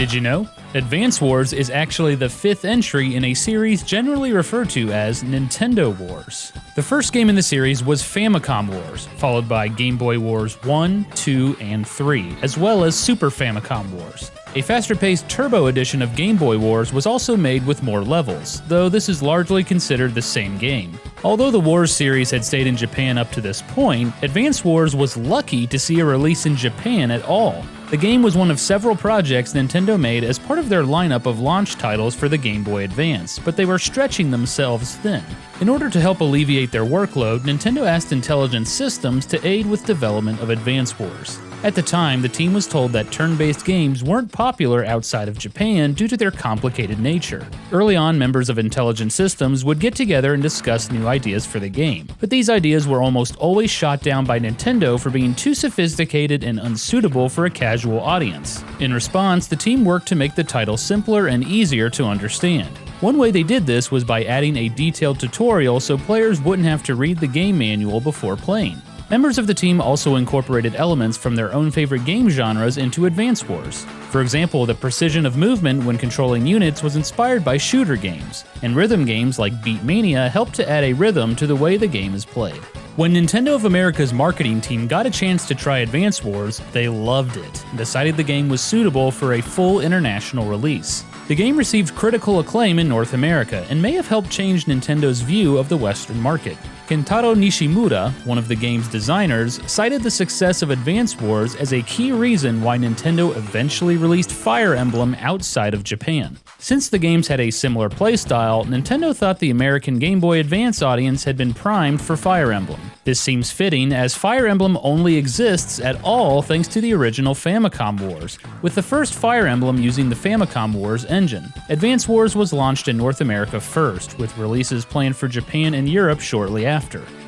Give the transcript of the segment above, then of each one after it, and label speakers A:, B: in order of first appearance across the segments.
A: Did you know? Advance Wars is actually the 5th entry in a series generally referred to as Nintendo Wars. The first game in the series was Famicom Wars, followed by Game Boy Wars 1, 2, and 3, as well as Super Famicom Wars. A faster-paced Turbo edition of Game Boy Wars was also made with more levels, though this is largely considered the same game. Although the Wars series had stayed in Japan up to this point, Advance Wars was lucky to see a release in Japan at all. The game was one of several projects Nintendo made as part of their lineup of launch titles for the Game Boy Advance, but they were stretching themselves thin. In order to help alleviate their workload, Nintendo asked Intelligent Systems to aid with development of Advance Wars. At the time, the team was told that turn-based games weren't popular outside of Japan due to their complicated nature. Early on, members of Intelligent Systems would get together and discuss new ideas for the game, but these ideas were almost always shot down by Nintendo for being too sophisticated and unsuitable for a casual audience. In response, the team worked to make the title simpler and easier to understand. One way they did this was by adding a detailed tutorial so players wouldn't have to read the game manual before playing. Members of the team also incorporated elements from their own favorite game genres into Advance Wars. For example, the precision of movement when controlling units was inspired by shooter games, and rhythm games like Beatmania helped to add a rhythm to the way the game is played. When Nintendo of America's marketing team got a chance to try Advance Wars, they loved it and decided the game was suitable for a full international release. The game received critical acclaim in North America and may have helped change Nintendo's view of the Western market. Kentaro Nishimura, one of the game's designers, cited the success of Advance Wars as a key reason why Nintendo eventually released Fire Emblem outside of Japan. Since the games had a similar playstyle, Nintendo thought the American Game Boy Advance audience had been primed for Fire Emblem. This seems fitting, as Fire Emblem only exists at all thanks to the original Famicom Wars, with the first Fire Emblem using the Famicom Wars engine. Advance Wars was launched in North America first, with releases planned for Japan and Europe shortly after.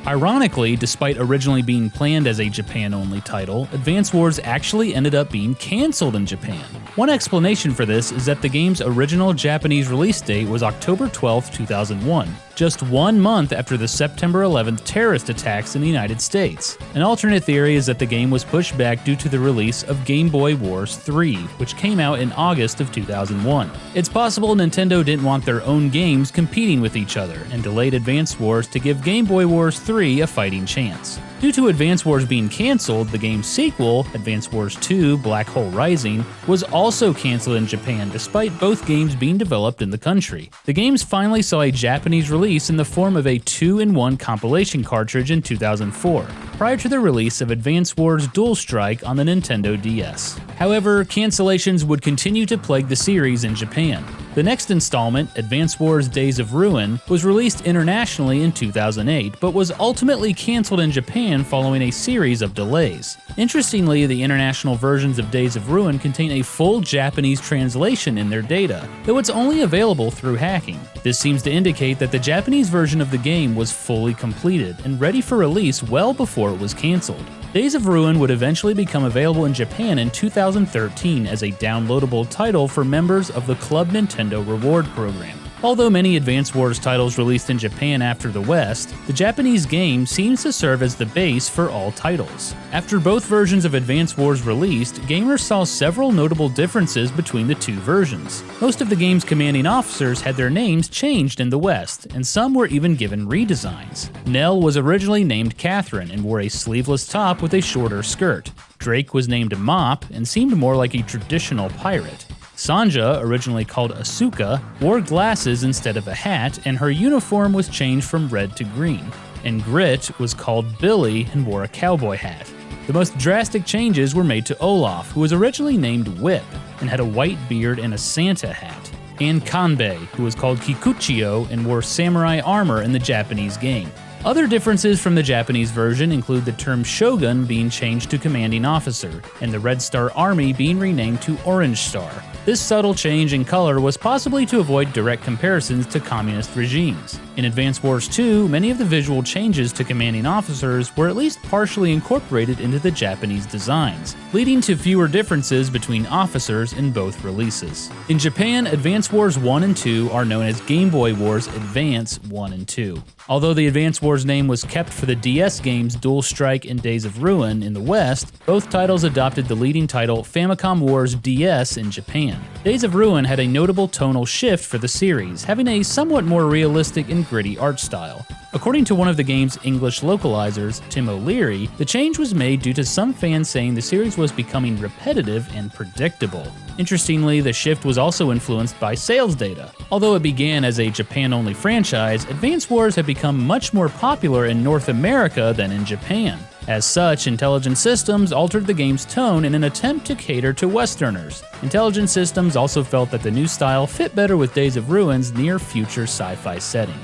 A: Ironically, despite originally being planned as a Japan-only title, Advance Wars actually ended up being cancelled in Japan. One explanation for this is that the game's original Japanese release date was October 12, 2001, just 1 month after the September 11th terrorist attacks in the United States. An alternate theory is that the game was pushed back due to the release of Game Boy Wars 3, which came out in August of 2001. It's possible Nintendo didn't want their own games competing with each other and delayed Advance Wars to give Game Boy Wars 3 a fighting chance. Due to Advance Wars being cancelled, the game's sequel, Advance Wars 2 Black Hole Rising, was also cancelled in Japan despite both games being developed in the country. The games finally saw a Japanese release in the form of a 2-in-1 compilation cartridge in 2004, prior to the release of Advance Wars Dual Strike on the Nintendo DS. However, cancellations would continue to plague the series in Japan. The next installment, Advance Wars Days of Ruin, was released internationally in 2008, but was ultimately cancelled in Japan following a series of delays. Interestingly, the international versions of Days of Ruin contain a full Japanese translation in their data, though it's only available through hacking. This seems to indicate that the Japanese version of the game was fully completed and ready for release well before it was cancelled. Days of Ruin would eventually become available in Japan in 2013 as a downloadable title for members of the Club Nintendo Reward program. Although many Advance Wars titles released in Japan after the West, the Japanese game seems to serve as the base for all titles. After both versions of Advance Wars released, gamers saw several notable differences between the two versions. Most of the game's commanding officers had their names changed in the West, and some were even given redesigns. Nell was originally named Catherine and wore a sleeveless top with a shorter skirt. Drake was named Mop and seemed more like a traditional pirate. Sanja, originally called Asuka, wore glasses instead of a hat, and her uniform was changed from red to green. And Grit was called Billy and wore a cowboy hat. The most drastic changes were made to Olaf, who was originally named Whip and had a white beard and a Santa hat, and Kanbei, who was called Kikuchiyo and wore samurai armor in the Japanese game. Other differences from the Japanese version include the term Shogun being changed to Commanding Officer, and the Red Star Army being renamed to Orange Star. This subtle change in color was possibly to avoid direct comparisons to communist regimes. In Advance Wars 2, many of the visual changes to commanding officers were at least partially incorporated into the Japanese designs, leading to fewer differences between officers in both releases. In Japan, Advance Wars 1 and 2 are known as Game Boy Wars Advance 1 and 2. Although the Advance Wars name was kept for the DS games Dual Strike and Days of Ruin in the West, both titles adopted the leading title Famicom Wars DS in Japan. Days of Ruin had a notable tonal shift for the series, having a somewhat more realistic and gritty art style. According to one of the game's English localizers, Tim O'Leary, the change was made due to some fans saying the series was becoming repetitive and predictable. Interestingly, the shift was also influenced by sales data. Although it began as a Japan-only franchise, Advance Wars had become much more popular in North America than in Japan. As such, Intelligent Systems altered the game's tone in an attempt to cater to Westerners. Intelligent Systems also felt that the new style fit better with Days of Ruin's near-future sci-fi setting.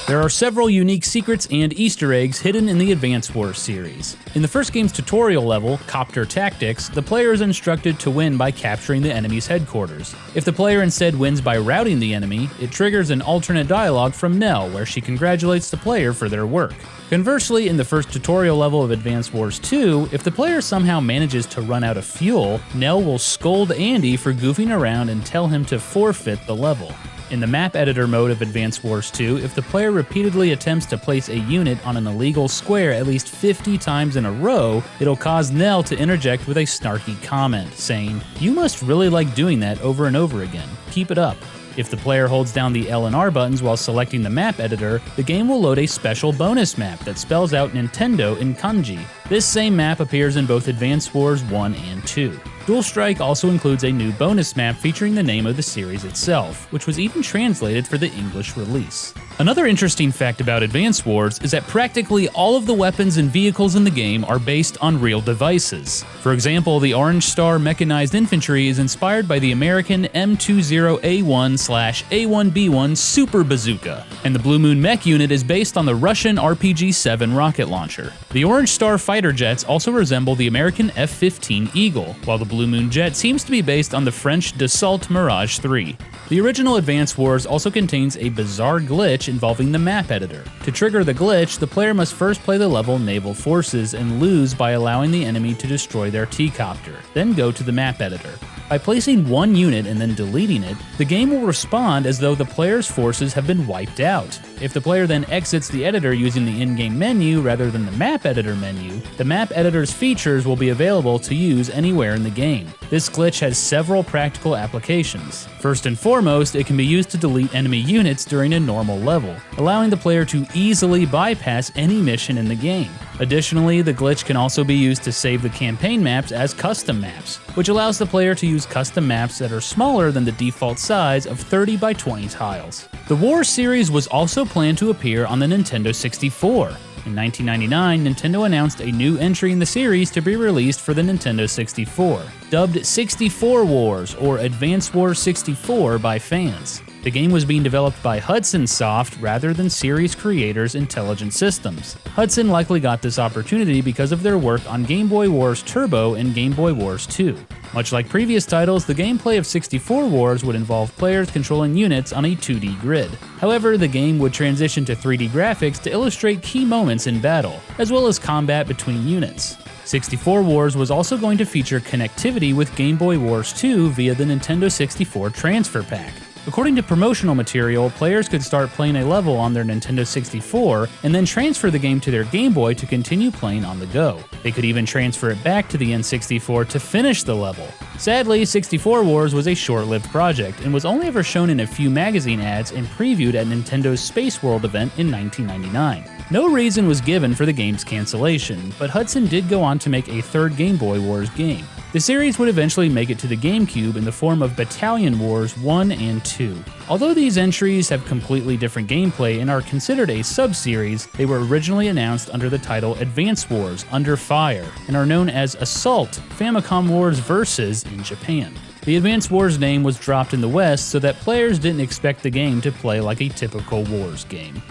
A: There are several unique secrets and Easter eggs hidden in the Advance Wars series. In the first game's tutorial level, Copter Tactics, the player is instructed to win by capturing the enemy's headquarters. If the player instead wins by routing the enemy, it triggers an alternate dialogue from Nell where she congratulates the player for their work. Conversely, in the first tutorial level of Advance Wars 2, if the player somehow manages to run out of fuel, Nell will scold Andy for goofing around and tell him to forfeit the level. In the map editor mode of Advance Wars 2, if the player repeatedly attempts to place a unit on an illegal square at least 50 times in a row, it'll cause Nell to interject with a snarky comment, saying, "You must really like doing that over and over again. Keep it up." If the player holds down the L and R buttons while selecting the map editor, the game will load a special bonus map that spells out Nintendo in kanji. This same map appears in both Advance Wars 1 and 2. Dual Strike also includes a new bonus map featuring the name of the series itself, which was even translated for the English release. Another interesting fact about Advance Wars is that practically all of the weapons and vehicles in the game are based on real devices. For example, the Orange Star Mechanized Infantry is inspired by the American M20A1/A1B1 Super Bazooka, and the Blue Moon Mech unit is based on the Russian RPG-7 rocket launcher. The Orange Star fighter jets also resemble the American F-15 Eagle, while the Blue Moon jet seems to be based on the French Dassault Mirage 3. The original Advance Wars also contains a bizarre glitch involving the map editor. To trigger the glitch, the player must first play the level Naval Forces and lose by allowing the enemy to destroy their T-copter, then go to the map editor. By placing one unit and then deleting it, the game will respond as though the player's forces have been wiped out. If the player then exits the editor using the in-game menu rather than the map editor menu, the map editor's features will be available to use anywhere in the game. This glitch has several practical applications. First and foremost, it can be used to delete enemy units during a normal level, allowing the player to easily bypass any mission in the game. Additionally, the glitch can also be used to save the campaign maps as custom maps, which allows the player to use custom maps that are smaller than the default size of 30 by 20 tiles. The Wars series was also planned to appear on the Nintendo 64. In 1999, Nintendo announced a new entry in the series to be released for the Nintendo 64, dubbed 64 Wars or Advance Wars 64 by fans. The game was being developed by HUDSON Soft rather than series creators Intelligent Systems. HUDSON likely got this opportunity because of their work on Game Boy Wars Turbo and Game Boy Wars 2. Much like previous titles, the gameplay of 64 Wars would involve players controlling units on a 2D grid. However, the game would transition to 3D graphics to illustrate key moments in battle, as well as combat between units. 64 Wars was also going to feature connectivity with Game Boy Wars 2 via the Nintendo 64 Transfer Pack. According to promotional material, players could start playing a level on their Nintendo 64 and then transfer the game to their Game Boy to continue playing on the go. They could even transfer it back to the N64 to finish the level. Sadly, 64 Wars was a short-lived project and was only ever shown in a few magazine ads and previewed at Nintendo's Space World event in 1999. No reason was given for the game's cancellation, but HUDSON did go on to make a third Game Boy Wars game. The series would eventually make it to the GameCube in the form of Battalion Wars 1 and 2. Although these entries have completely different gameplay and are considered a sub-series, they were originally announced under the title Advance Wars Under Fire and are known as Assault Famicom Wars Versus in Japan. The Advance Wars name was dropped in the West so that players didn't expect the game to play like a typical Wars game.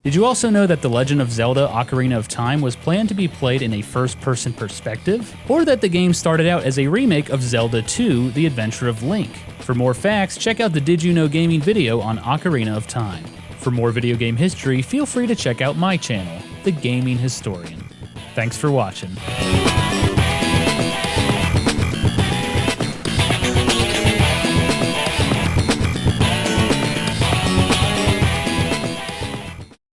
A: Did you also know that The Legend of Zelda Ocarina of Time was planned to be played in a first-person perspective? Or that the game started out as a remake of Zelda 2: The Adventure of Link? For more facts, check out the Did You Know Gaming video on Ocarina of Time. For more video game history, feel free to check out my channel, The Gaming Historian. Thanks for watching.